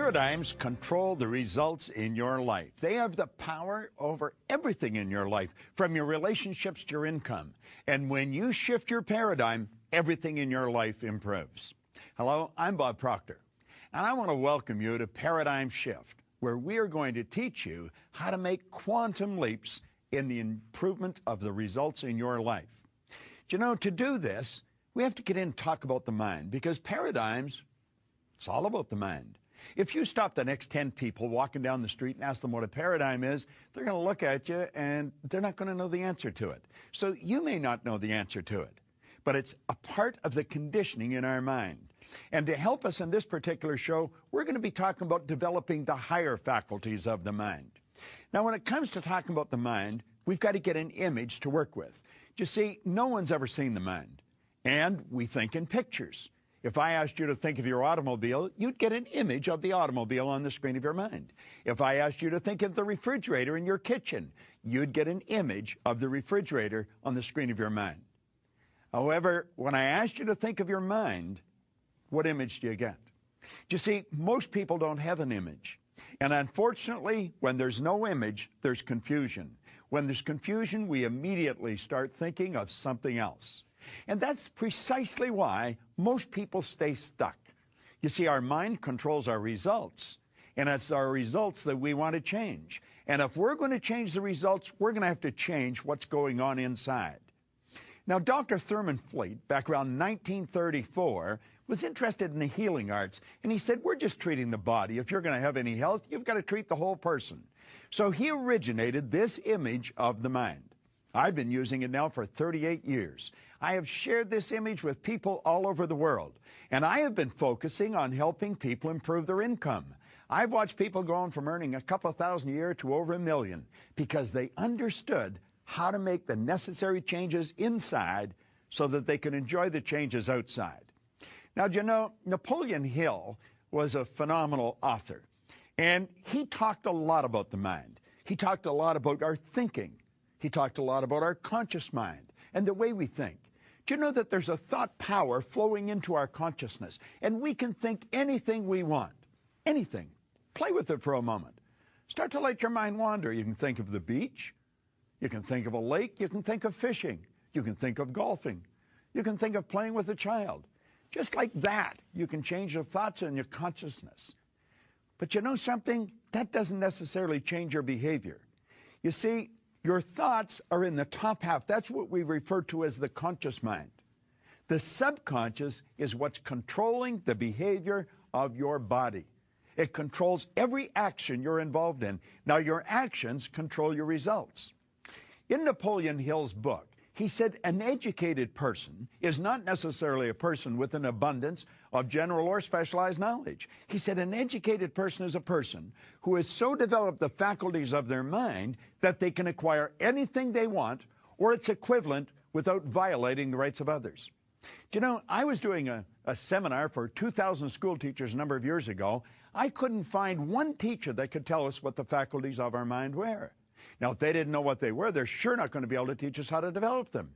Paradigms control the results in your life. They have the power over everything in your life, from your relationships to your income. And when you shift your paradigm, everything in your life improves. Hello, I'm Bob Proctor, and I want to welcome you to Paradigm Shift, where we are going to teach you how to make quantum leaps in the improvement of the results in your life. You know, to do this, we have to get in and talk about the mind, because paradigms, it's all about the mind. If you stop the next 10 people walking down the street and ask them what a paradigm is, they're going to look at you and they're not going to know the answer to it. So you may not know the answer to it, but it's a part of the conditioning in our mind. And to help us in this particular show, we're going to be talking about developing the higher faculties of the mind. Now, when it comes to talking about the mind, we've got to get an image to work with. You see, no one's ever seen the mind, and we think in pictures. If I asked you to think of your automobile, you'd get an image of the automobile on the screen of your mind. If I asked you to think of the refrigerator in your kitchen, you'd get an image of the refrigerator on the screen of your mind. However, when I asked you to think of your mind, what image do you get? You see, most people don't have an image. And unfortunately, when there's no image, there's confusion. When there's confusion, we immediately start thinking of something else. And that's precisely why most people stay stuck. You see, our mind controls our results, and it's our results that we want to change. And if we're going to change the results, we're going to have to change what's going on inside. Now, Dr. Thurman Fleet, back around 1934, was interested in the healing arts, and he said, we're just treating the body. If you're going to have any health, you've got to treat the whole person. So he originated this image of the mind. I've been using it now for 38 years. I have shared this image with people all over the world, and I have been focusing on helping people improve their income. I've watched people going from earning a couple of thousand a year to over $1 million because they understood how to make the necessary changes inside so that they can enjoy the changes outside. Now, you know, Napoleon Hill was a phenomenal author, and he talked a lot about the mind. He talked a lot about our thinking. He talked a lot about our conscious mind and the way we think. Do you know that there's a thought power flowing into our consciousness, and we can think anything we want, anything. Play with it for a moment. Start to let your mind wander. You can think of the beach. You can think of a lake. You can think of fishing. You can think of golfing. You can think of playing with a child. Just like that, you can change your thoughts and your consciousness. But you know something? That doesn't necessarily change your behavior. You see, your thoughts are in the top half. That's what we refer to as the conscious mind. The subconscious is what's controlling the behavior of your body. It controls every action you're involved in. Now, your actions control your results. In Napoleon Hill's book, he said an educated person is not necessarily a person with an abundance of general or specialized knowledge. He said an educated person is a person who has so developed the faculties of their mind that they can acquire anything they want or its equivalent without violating the rights of others. Do you know, I was doing a seminar for 2,000 school teachers a number of years ago. I couldn't find one teacher that could tell us what the faculties of our mind were. Now, if they didn't know what they were, they're sure not going to be able to teach us how to develop them.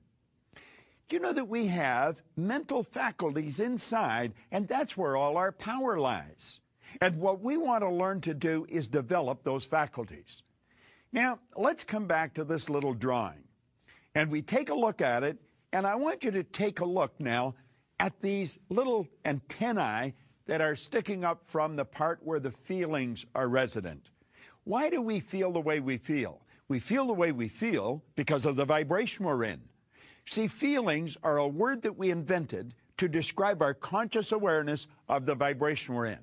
Do you know that we have mental faculties inside, and that's where all our power lies? And what we want to learn to do is develop those faculties. Now, let's come back to this little drawing. And we take a look at it, and I want you to take a look now at these little antennae that are sticking up from the part where the feelings are resident. Why do we feel the way we feel? We feel the way we feel because of the vibration we're in. See, feelings are a word that we invented to describe our conscious awareness of the vibration we're in.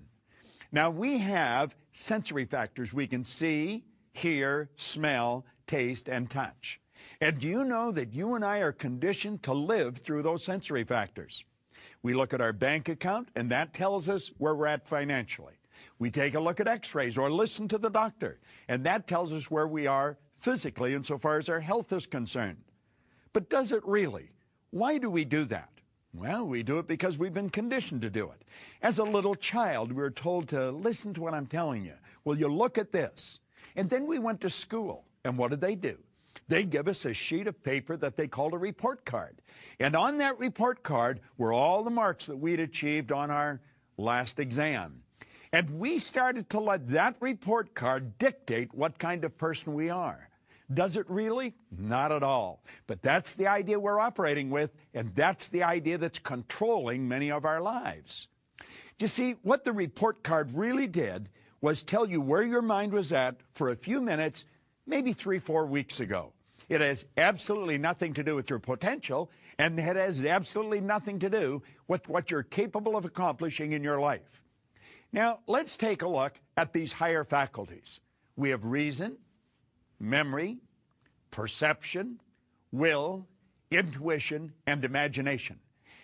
Now, we have sensory factors. We can see, hear, smell, taste, and touch. And do you know that you and I are conditioned to live through those sensory factors? We look at our bank account, and that tells us where we're at financially. We take a look at x-rays or listen to the doctor, and that tells us where we are physically insofar as our health is concerned. But does it really? Why do we do that? Well, we do it because we've been conditioned to do it. As a little child, we were told to listen to what I'm telling you. Well, you look at this. And then we went to school, and what did they do? They give us a sheet of paper that they called a report card. And on that report card were all the marks that we'd achieved on our last exam. And we started to let that report card dictate what kind of person we are. Does it really? Not at all. But that's the idea we're operating with, and that's the idea that's controlling many of our lives. You see, what the report card really did was tell you where your mind was at for a few minutes, maybe 3-4 weeks ago. It has absolutely nothing to do with your potential, and it has absolutely nothing to do with what you're capable of accomplishing in your life. Now, let's take a look at these higher faculties. We have reason, memory, perception, will, intuition, and imagination.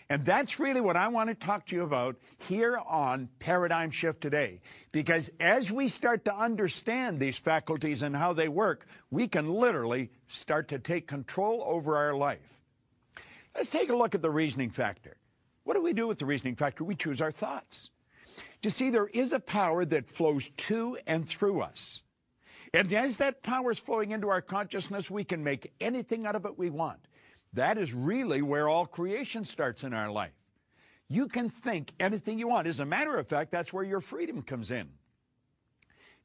And that's really what I want to talk to you about here on Paradigm Shift today. Because as we start to understand these faculties and how they work, we can literally start to take control over our life. Let's take a look at the reasoning factor. What do we do with the reasoning factor? We choose our thoughts. You see, there is a power that flows to and through us. And as that power is flowing into our consciousness, we can make anything out of it we want. That is really where all creation starts in our life. You can think anything you want. As a matter of fact, that's where your freedom comes in.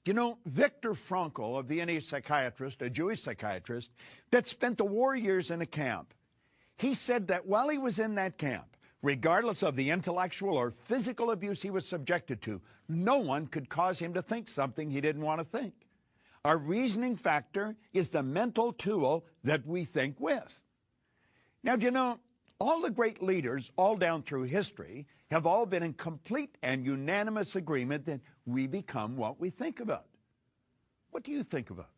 You know, Viktor Frankl, a Viennese psychiatrist, a Jewish psychiatrist, that spent the war years in a camp, he said that while he was in that camp, regardless of the intellectual or physical abuse he was subjected to, no one could cause him to think something he didn't want to think. Our reasoning factor is the mental tool that we think with. Now, do you know, all the great leaders all down through history have all been in complete and unanimous agreement that we become what we think about. What do you think about?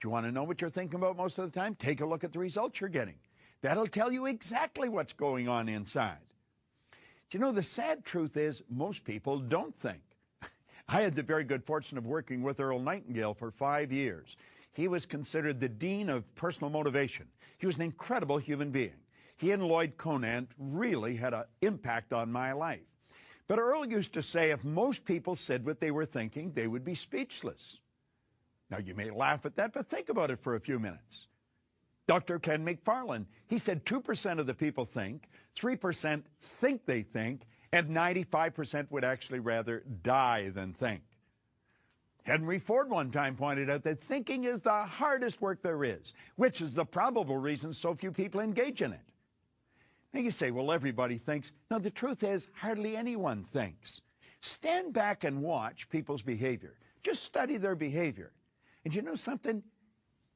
Do you want to know what you're thinking about most of the time? Take a look at the results you're getting. That'll tell you exactly what's going on inside. Do you know, the sad truth is most people don't think. I had the very good fortune of working with Earl Nightingale for 5 years. He was considered the dean of personal motivation. He was an incredible human being. He and Conant really had an impact on my life. But Earl used to say if most people said what they were thinking, they would be speechless. Now, you may laugh at that, but think about it for a few minutes. Dr. Ken McFarland, he said 2% of the people think, 3% think they think, and 95% would actually rather die than think. Henry Ford one time pointed out that thinking is the hardest work there is, which is the probable reason so few people engage in it. Now you say, well, everybody thinks. No, the truth is hardly anyone thinks. Stand back and watch people's behavior. Just study their behavior. And you know something?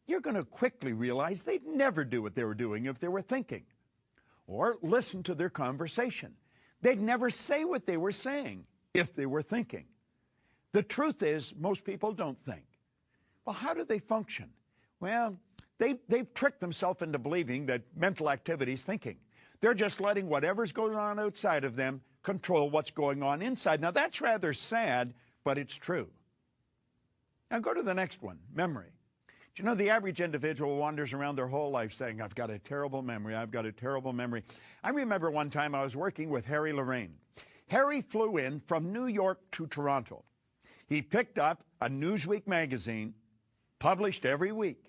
You're going to quickly realize they'd never do what they were doing if they were thinking. Or listen to their conversation. They'd never say what they were saying if they were thinking. The truth is, most people don't think. Well, how do they function? Well, they've tricked themselves into believing that mental activity is thinking. They're just letting whatever's going on outside of them control what's going on inside. Now, that's rather sad, but it's true. Now, go to the next one, memory. Do you know the average individual wanders around their whole life saying, I've got a terrible memory, I've got a terrible memory. I remember one time I was working with Harry Lorraine. Harry flew in from New York to Toronto. He picked up a Newsweek magazine, published every week.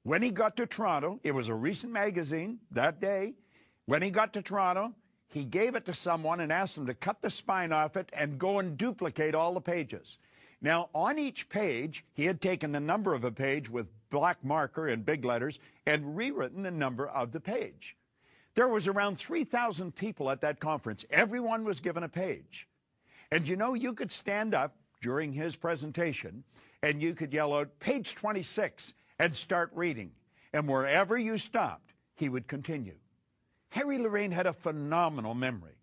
When he got to Toronto, it was a recent magazine that day. When he got to Toronto, he gave it to someone and asked them to cut the spine off it and go and duplicate all the pages. Now, on each page, he had taken the number of a page with black marker in big letters and rewritten the number of the page. There was around 3,000 people at that conference. Everyone was given a page. And you know, you could stand up during his presentation and you could yell out, page 26, and start reading. And wherever you stopped, he would continue. Harry Lorraine had a phenomenal memory.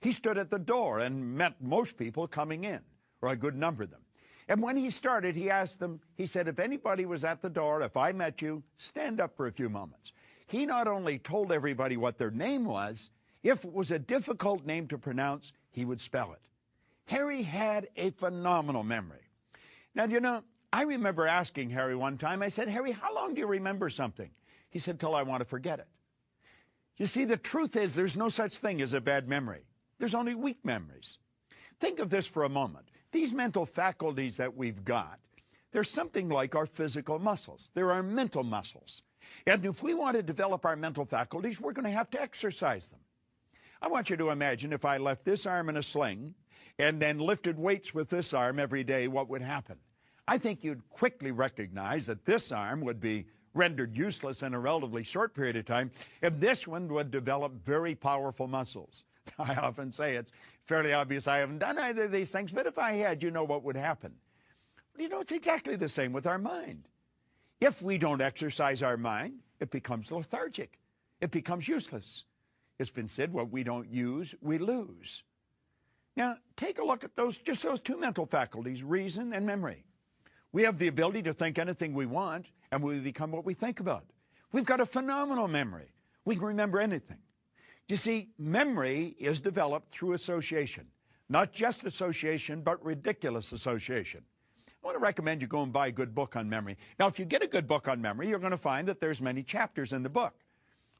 He stood at the door and met most people coming in, or a good number of them. And when he started, he asked them, he said, if anybody was at the door, if I met you, stand up for a few moments. He not only told everybody what their name was, if it was a difficult name to pronounce, he would spell it. Harry had a phenomenal memory. Now, you know, I remember asking Harry one time, I said, Harry, how long do you remember something? He said, till I want to forget it. You see, the truth is there's no such thing as a bad memory. There's only weak memories. Think of this for a moment. These mental faculties that we've got, they're something like our physical muscles. They're our mental muscles. And if we want to develop our mental faculties, we're going to have to exercise them. I want you to imagine if I left this arm in a sling and then lifted weights with this arm every day, what would happen? I think you'd quickly recognize that this arm would be rendered useless in a relatively short period of time, and this one would develop very powerful muscles. I often say it's fairly obvious I haven't done either of these things, but if I had, you know what would happen. You know, it's exactly the same with our mind. If we don't exercise our mind, it becomes lethargic. It becomes useless. It's been said, what we don't use, we lose. Now, take a look at those two mental faculties, reason and memory. We have the ability to think anything we want, and we become what we think about. We've got a phenomenal memory. We can remember anything. You see, memory is developed through association. Not just association, but ridiculous association. I want to recommend you go and buy a good book on memory. Now, if you get a good book on memory, you're going to find that there's many chapters in the book.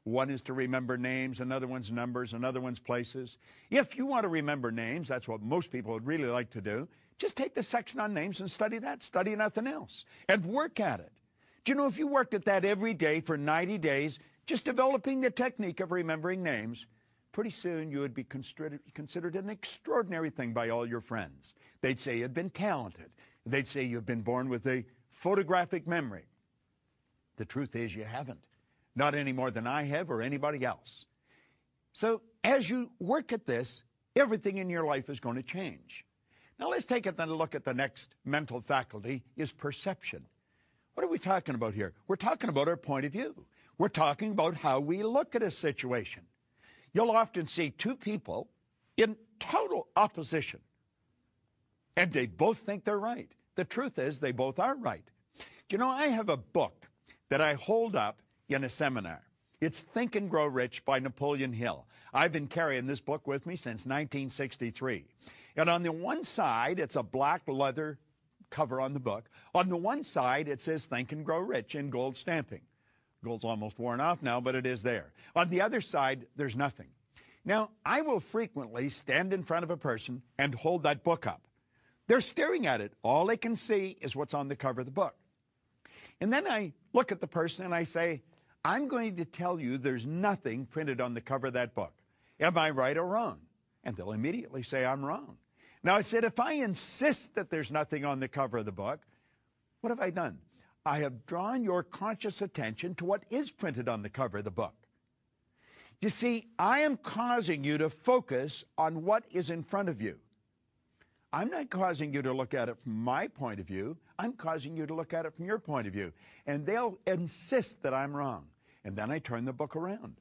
One is to remember names, another one's numbers, another one's places. If you want to remember names, that's what most people would really like to do, just take the section on names and study that, study nothing else, and work at it. Do you know, if you worked at that every day for 90 days, just developing the technique of remembering names, pretty soon you would be considered an extraordinary thing by all your friends. They'd say you'd been talented. They'd say you've been born with a photographic memory. The truth is you haven't. Not any more than I have or anybody else. So as you work at this, everything in your life is going to change. Now let's take a look at the next mental faculty, is perception. What are we talking about here? We're talking about our point of view. We're talking about how we look at a situation. You'll often see two people in total opposition, and they both think they're right. The truth is they both are right. You know, I have a book that I hold up in a seminar. It's Think and Grow Rich by Napoleon Hill. I've been carrying this book with me since 1963. And on the one side, it's a black leather cover on the book. On the one side, it says Think and Grow Rich in gold stamping. Gold's almost worn off now, but it is there. On the other side, there's nothing. Now, I will frequently stand in front of a person and hold that book up. They're staring at it. All they can see is what's on the cover of the book. And then I look at the person and I say, I'm going to tell you there's nothing printed on the cover of that book. Am I right or wrong? And they'll immediately say I'm wrong. Now, I said, if I insist that there's nothing on the cover of the book, what have I done? I have drawn your conscious attention to what is printed on the cover of the book. You see, I am causing you to focus on what is in front of you. I'm not causing you to look at it from my point of view. I'm causing you to look at it from your point of view. And they'll insist that I'm wrong. And then I turn the book around.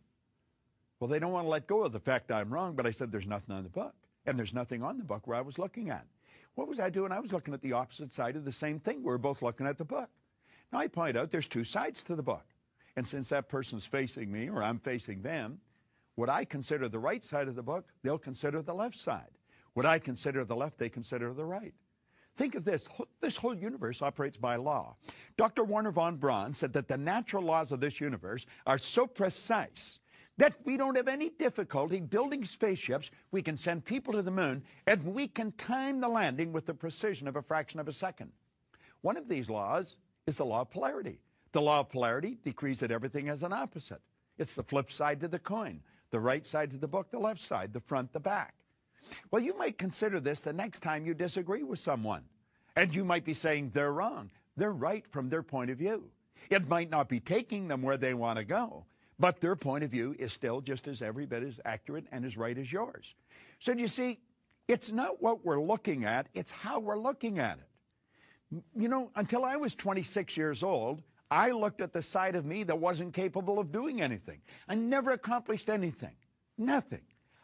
Well, they don't want to let go of the fact I'm wrong, but I said there's nothing on the book. And there's nothing on the book where I was looking at. What was I doing? I was looking at the opposite side of the same thing. We're both looking at the book. Now, I point out there's two sides to the book. And since that person's facing me or I'm facing them, what I consider the right side of the book, they'll consider the left side. What I consider the left, they consider the right. Think of this. This whole universe operates by law. Dr. Werner von Braun said that the natural laws of this universe are so precise that we don't have any difficulty building spaceships. We can send people to the moon, and we can time the landing with the precision of a fraction of a second. One of these laws is the law of polarity. The law of polarity decrees that everything has an opposite. It's the flip side to the coin, the right side to the book, the left side, the front, the back. Well, you might consider this the next time you disagree with someone. And you might be saying they're wrong. They're right from their point of view. It might not be taking them where they want to go, but their point of view is still just as every bit as accurate and as right as yours. So you see, it's not what we're looking at, it's how we're looking at it. You know, until I was 26 years old, I looked at the side of me that wasn't capable of doing anything. I never accomplished anything. Nothing.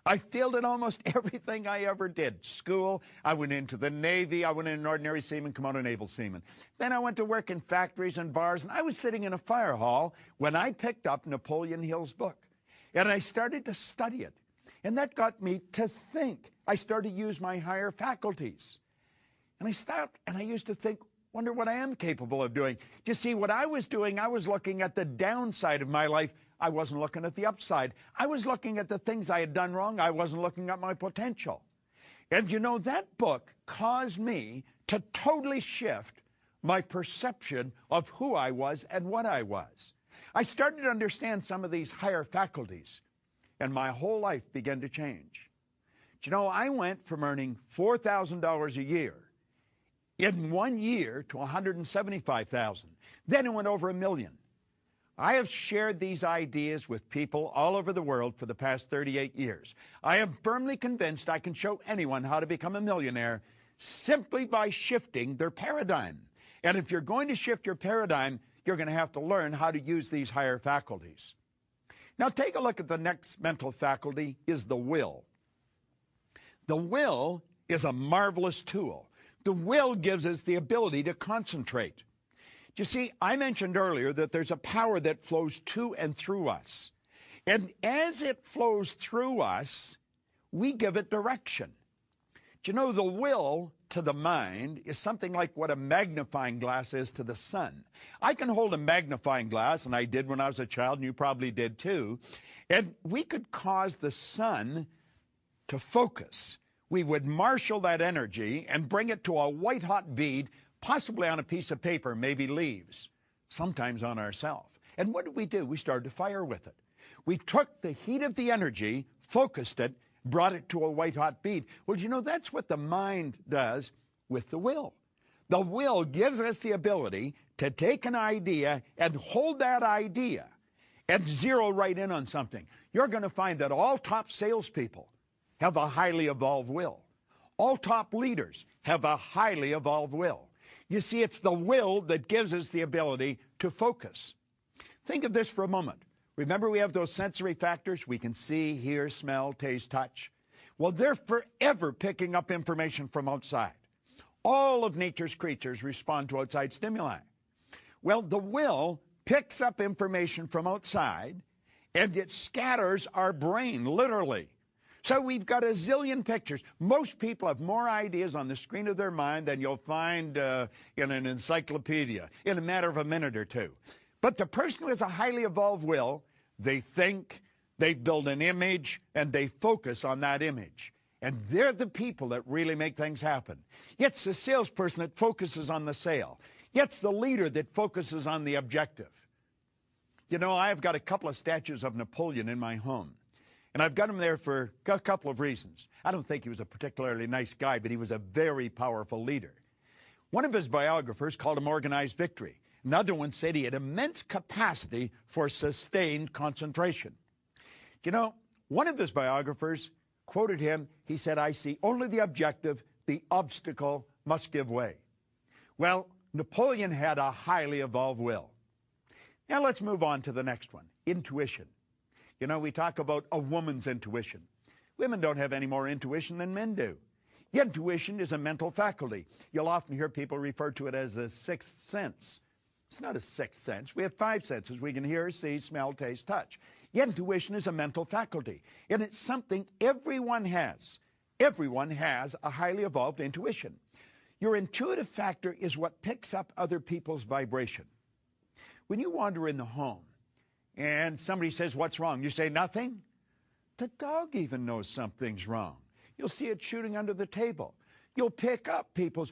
I failed at almost everything I ever did. School, I went into the Navy, I went in an ordinary seaman, come out a naval seaman. Then I went to work in factories and bars, and I was sitting in a fire hall when I picked up Napoleon Hill's book. And I started to study it. And that got me to think. I started to use my higher faculties. And I stopped, and I used to think, wonder what I am capable of doing. You see, what I was doing, I was looking at the downside of my life. I wasn't looking at the upside. I was looking at the things I had done wrong. I wasn't looking at my potential. And you know, that book caused me to totally shift my perception of who I was and what I was. I started to understand some of these higher faculties, and my whole life began to change. Do you know, I went from earning $4,000 a year in 1 year to $175,000. Then it went over $1 million. I have shared these ideas with people all over the world for the past 38 years. I am firmly convinced I can show anyone how to become a millionaire simply by shifting their paradigm. And if you're going to shift your paradigm, you're going to have to learn how to use these higher faculties. Now take a look at the next mental faculty, is the will. The will is a marvelous tool. The will gives us the ability to concentrate. You see, I mentioned earlier that there's a power that flows to and through us. And as it flows through us, we give it direction. Do you know, the will to the mind is something like what a magnifying glass is to the sun. I can hold a magnifying glass, and I did when I was a child, and you probably did too, and we could cause the sun to focus. We would marshal that energy and bring it to a white-hot bead, possibly on a piece of paper, maybe leaves, sometimes on ourselves. And what did we do? We started to fire with it. We took the heat of the energy, focused it, brought it to a white-hot bead. Well, you know, that's what the mind does with the will. The will gives us the ability to take an idea and hold that idea and zero right in on something. You're going to find that all top salespeople have a highly evolved will. All top leaders have a highly evolved will. You see, it's the will that gives us the ability to focus. Think of this for a moment. Remember, we have those sensory factors. We can see, hear, smell, taste, touch. Well, they're forever picking up information from outside. All of nature's creatures respond to outside stimuli. Well, the will picks up information from outside, and it scatters our brain, literally. So we've got a zillion pictures. Most people have more ideas on the screen of their mind than you'll find in an encyclopedia in a matter of a minute or two. But the person who has a highly evolved will, they think, they build an image, and they focus on that image. And they're the people that really make things happen. It's the salesperson that focuses on the sale. It's the leader that focuses on the objective. You know, I've got a couple of statues of Napoleon in my home. And I've got him there for a couple of reasons. I don't think he was a particularly nice guy, but he was a very powerful leader. One of his biographers called him organized victory. Another one said he had immense capacity for sustained concentration. You know, one of his biographers quoted him. He said, "I see only the objective, the obstacle must give way." Well, Napoleon had a highly evolved will. Now let's move on to the next one, intuition. You know, we talk about a woman's intuition. Women don't have any more intuition than men do. Intuition is a mental faculty. You'll often hear people refer to it as a sixth sense. It's not a sixth sense. We have 5 senses. We can hear, see, smell, taste, touch. Intuition is a mental faculty, and it's something everyone has. Everyone has a highly evolved intuition. Your intuitive factor is what picks up other people's vibration. When you wander in the home and somebody says, "What's wrong?" you say, "Nothing." The dog even knows something's wrong. You'll see it shooting under the table. You'll pick up people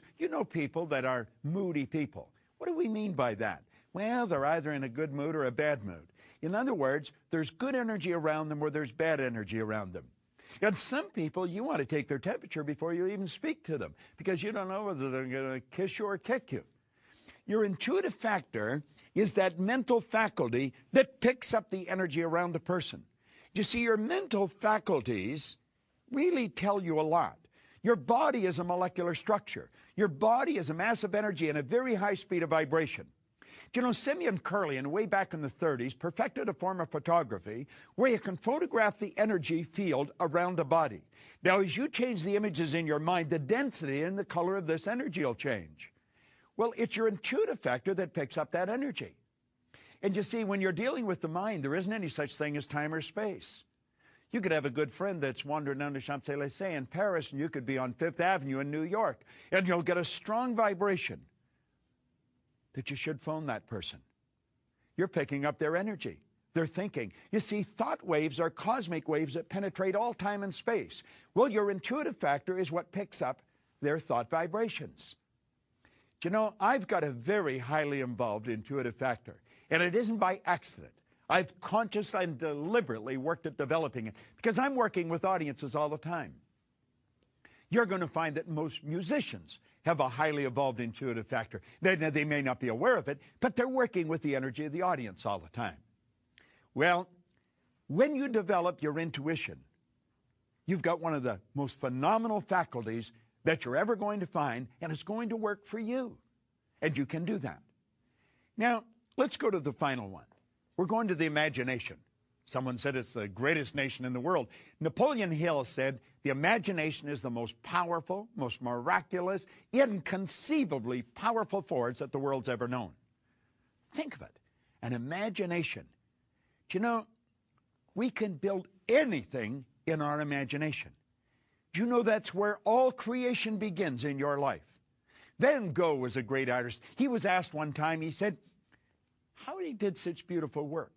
that are moody people. What do we mean by that? Well, they're either in a good mood or a bad mood. In other words, there's good energy around them or there's bad energy around them. And some people, you want to take their temperature before you even speak to them because you don't know whether they're going to kiss you or kick you. Your intuitive factor is that mental faculty that picks up the energy around a person. You see, your mental faculties really tell you a lot. Your body is a molecular structure. Your body is a mass of energy and a very high speed of vibration. Do you know, Simeon Kirlian, way back in the 30s, perfected a form of photography where you can photograph the energy field around a body. Now, as you change the images in your mind, the density and the color of this energy will change. Well, it's your intuitive factor that picks up that energy. And you see, when you're dealing with the mind, there isn't any such thing as time or space. You could have a good friend that's wandering down the Champs-Élysées in Paris, and you could be on Fifth Avenue in New York, and you'll get a strong vibration that you should phone that person. You're picking up their energy, their thinking. You see, thought waves are cosmic waves that penetrate all time and space. Well, your intuitive factor is what picks up their thought vibrations. You know, I've got a very highly involved intuitive factor, and it isn't by accident. I've consciously and deliberately worked at developing it because I'm working with audiences all the time. You're going to find that most musicians have a highly evolved intuitive factor. They may not be aware of it, but they're working with the energy of the audience all the time. Well, when you develop your intuition, you've got one of the most phenomenal faculties that you're ever going to find, and it's going to work for you. And you can do that. Now, let's go to the final one. We're going to the imagination. Someone said it's the greatest nation in the world. Napoleon Hill said the imagination is the most powerful, most miraculous, inconceivably powerful force that the world's ever known. Think of it, an imagination. Do you know, we can build anything in our imagination. Do you know that's where all creation begins in your life? Van Gogh was a great artist. He was asked one time, he said, how he did such beautiful work?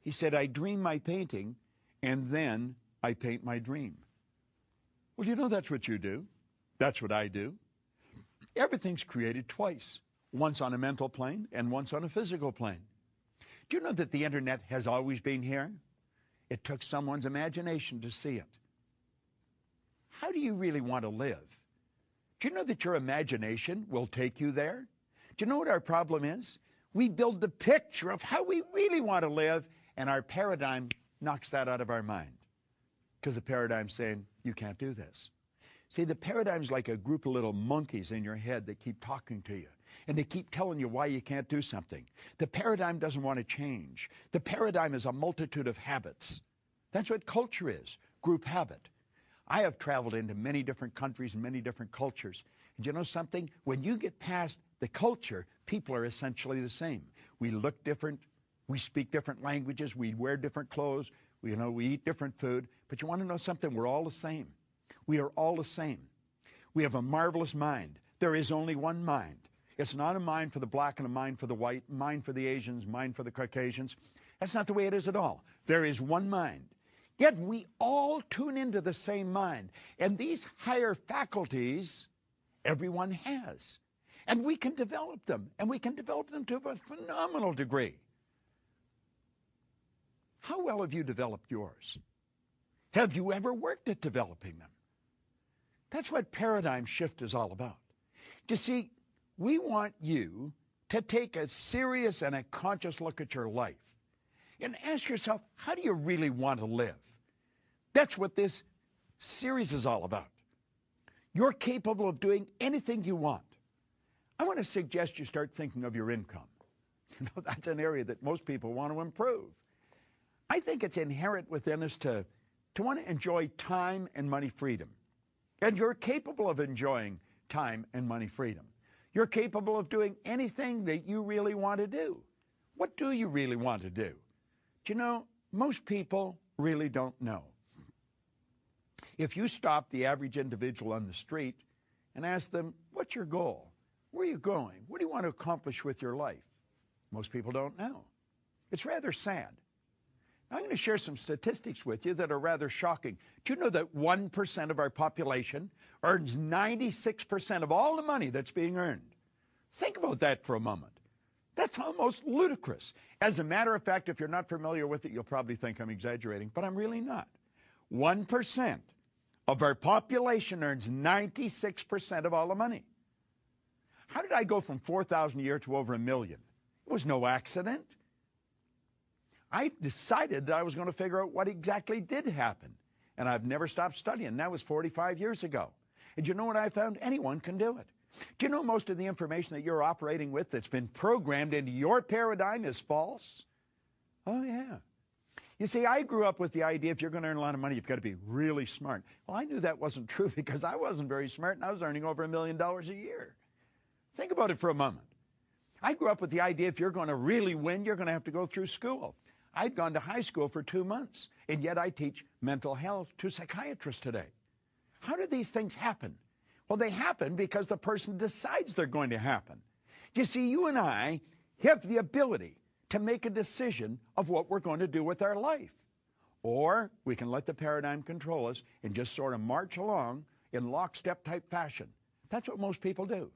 He said, I dream my painting, and then I paint my dream. Well, you know that's what you do. That's what I do. Everything's created twice, once on a mental plane and once on a physical plane. Do you know that the internet has always been here? It took someone's imagination to see it. How do you really want to live? Do you know that your imagination will take you there? Do you know what our problem is? We build the picture of how we really want to live, and our paradigm knocks that out of our mind. Because the paradigm's saying, you can't do this. See, the paradigm's like a group of little monkeys in your head that keep talking to you. And they keep telling you why you can't do something. The paradigm doesn't want to change. The paradigm is a multitude of habits. That's what culture is, group habit. I have traveled into many different countries and many different cultures. And you know something? When you get past the culture, people are essentially the same. We look different. We speak different languages. We wear different clothes. We eat different food. But you want to know something? We're all the same. We are all the same. We have a marvelous mind. There is only one mind. It's not a mind for the black and a mind for the white, mind for the Asians, mind for the Caucasians. That's not the way it is at all. There is one mind. Yet we all tune into the same mind. And these higher faculties, everyone has. And we can develop them. And we can develop them to a phenomenal degree. How well have you developed yours? Have you ever worked at developing them? That's what paradigm shift is all about. You see, we want you to take a serious and a conscious look at your life and ask yourself, how do you really want to live? That's what this series is all about. You're capable of doing anything you want. I want to suggest you start thinking of your income. You know, that's an area that most people want to improve. I think it's inherent within us to want to enjoy time and money freedom. And you're capable of enjoying time and money freedom. You're capable of doing anything that you really want to do. What do you really want to do? Do you know, most people really don't know. If you stop the average individual on the street and ask them, what's your goal? Where are you going? What do you want to accomplish with your life? Most people don't know. It's rather sad. I'm going to share some statistics with you that are rather shocking. Do you know that 1% of our population earns 96% of all the money that's being earned? Think about that for a moment. That's almost ludicrous. As a matter of fact, if you're not familiar with it, you'll probably think I'm exaggerating, but I'm really not. 1% of our population earns 96% of all the money. How did I go from 4,000 a year to over 1 million? It was no accident. I decided that I was going to figure out what exactly did happen. And I've never stopped studying. That was 45 years ago. And you know what I found? Anyone can do it. Do you know most of the information that you're operating with that's been programmed into your paradigm is false? Oh, yeah. You see, I grew up with the idea if you're going to earn a lot of money, you've got to be really smart. Well, I knew that wasn't true because I wasn't very smart and I was earning over $1 million a year. Think about it for a moment. I grew up with the idea if you're going to really win, you're going to have to go through school. I'd gone to high school for 2 months, and yet I teach mental health to psychiatrists today. How do these things happen? Well, they happen because the person decides they're going to happen. You see, you and I have the ability to make a decision of what we're going to do with our life. Or we can let the paradigm control us and just sort of march along in lockstep type fashion. That's what most people do.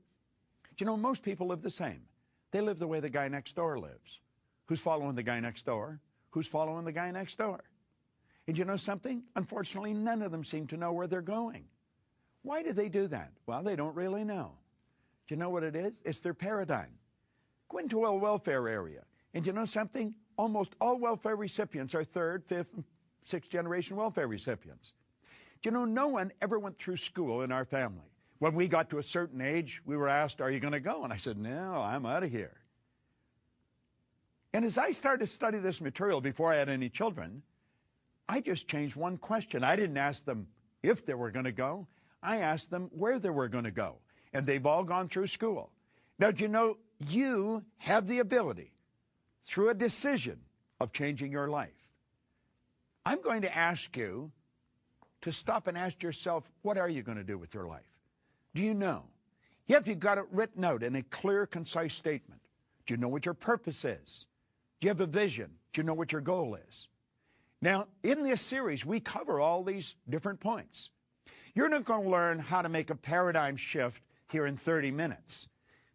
You know, most people live the same. They live the way the guy next door lives. Who's following the guy next door? Who's following the guy next door? And you know something? Unfortunately, none of them seem to know where they're going. Why do they do that? Well, they don't really know. Do you know what it is? It's their paradigm. Go into a welfare area, and you know something? Almost all welfare recipients are third, fifth, and sixth generation welfare recipients. Do you know, no one ever went through school in our family. When we got to a certain age, we were asked, are you going to go? And I said, no, I'm out of here. And as I started to study this material before I had any children, I just changed one question. I didn't ask them if they were going to go. I asked them where they were going to go. And they've all gone through school. Now, do you know, you have the ability, through a decision, of changing your life. I'm going to ask you to stop and ask yourself, what are you going to do with your life? Do you know? Have you got it written out in a clear, concise statement? Do you know what your purpose is? Do you have a vision? Do you know what your goal is? Now, in this series, we cover all these different points. You're not going to learn how to make a paradigm shift here in 30 minutes.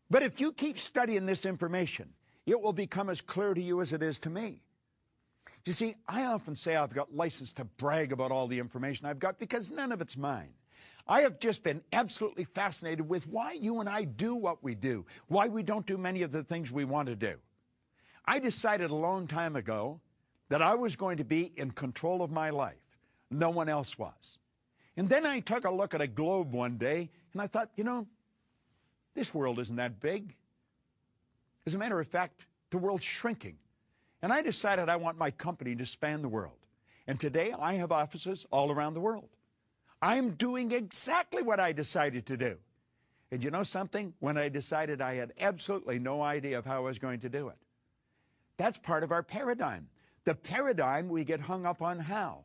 But if you keep studying this information, it will become as clear to you as it is to me. You see, I often say I've got license to brag about all the information I've got because none of it's mine. I have just been absolutely fascinated with why you and I do what we do, why we don't do many of the things we want to do. I decided a long time ago that I was going to be in control of my life. No one else was. And then I took a look at a globe one day, and I thought, you know, this world isn't that big. As a matter of fact, the world's shrinking. And I decided I want my company to span the world. And today I have offices all around the world. I'm doing exactly what I decided to do. And you know something? When I decided, I had absolutely no idea of how I was going to do it. That's part of our paradigm. The paradigm we get hung up on how.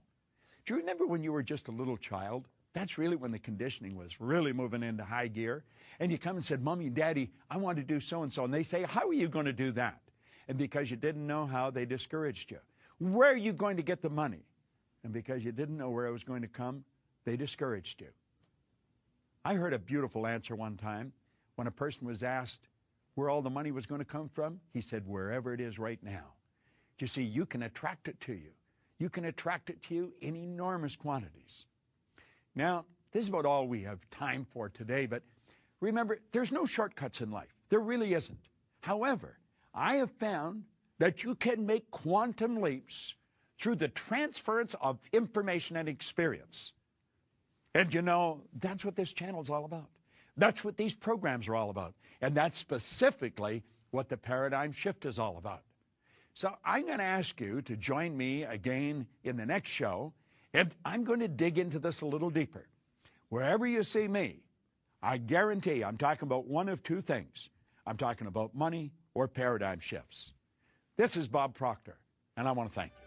Do you remember when you were just a little child? That's really when the conditioning was really moving into high gear. And you come and said, Mommy and Daddy, I want to do so-and-so. And they say, how are you going to do that? And because you didn't know how, they discouraged you. Where are you going to get the money? And because you didn't know where it was going to come, they discouraged you. I heard a beautiful answer one time when a person was asked where all the money was going to come from. He said, wherever it is right now. You see, you can attract it to you. You can attract it to you in enormous quantities. Now, this is about all we have time for today, but remember, there's no shortcuts in life. There really isn't. However, I have found that you can make quantum leaps through the transference of information and experience. And you know, that's what this channel is all about. That's what these programs are all about. And that's specifically what the paradigm shift is all about. So I'm going to ask you to join me again in the next show, and I'm going to dig into this a little deeper. Wherever you see me, I guarantee I'm talking about one of two things. I'm talking about money or paradigm shifts. This is Bob Proctor, and I want to thank you.